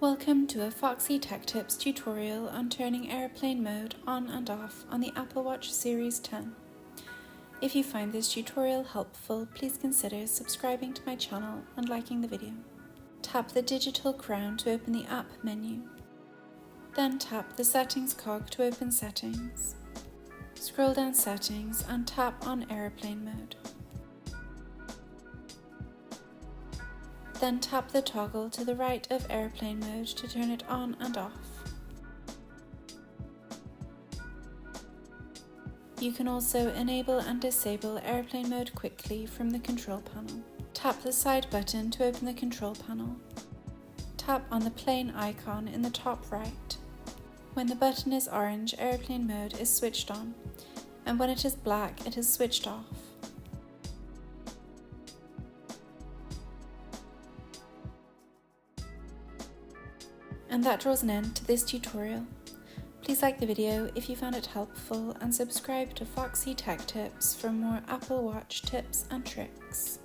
Welcome to a Foxy Tech Tips tutorial on turning airplane mode on and off on the Apple Watch Series 10. If you find this tutorial helpful, please consider subscribing to my channel and liking the video. Tap the digital crown to open the app menu. Then tap the settings cog to open settings. Scroll down settings and tap on airplane mode. Then tap the toggle to the right of airplane mode to turn it on and off. You can also enable and disable airplane mode quickly from the control panel. Tap the side button to open the control panel. Tap on the plane icon in the top right. When the button is orange, airplane mode is switched on, and when it is black, it is switched off. And that draws an end to this tutorial. Please like the video if you found it helpful and subscribe to Foxy Tech Tips for more Apple Watch tips and tricks.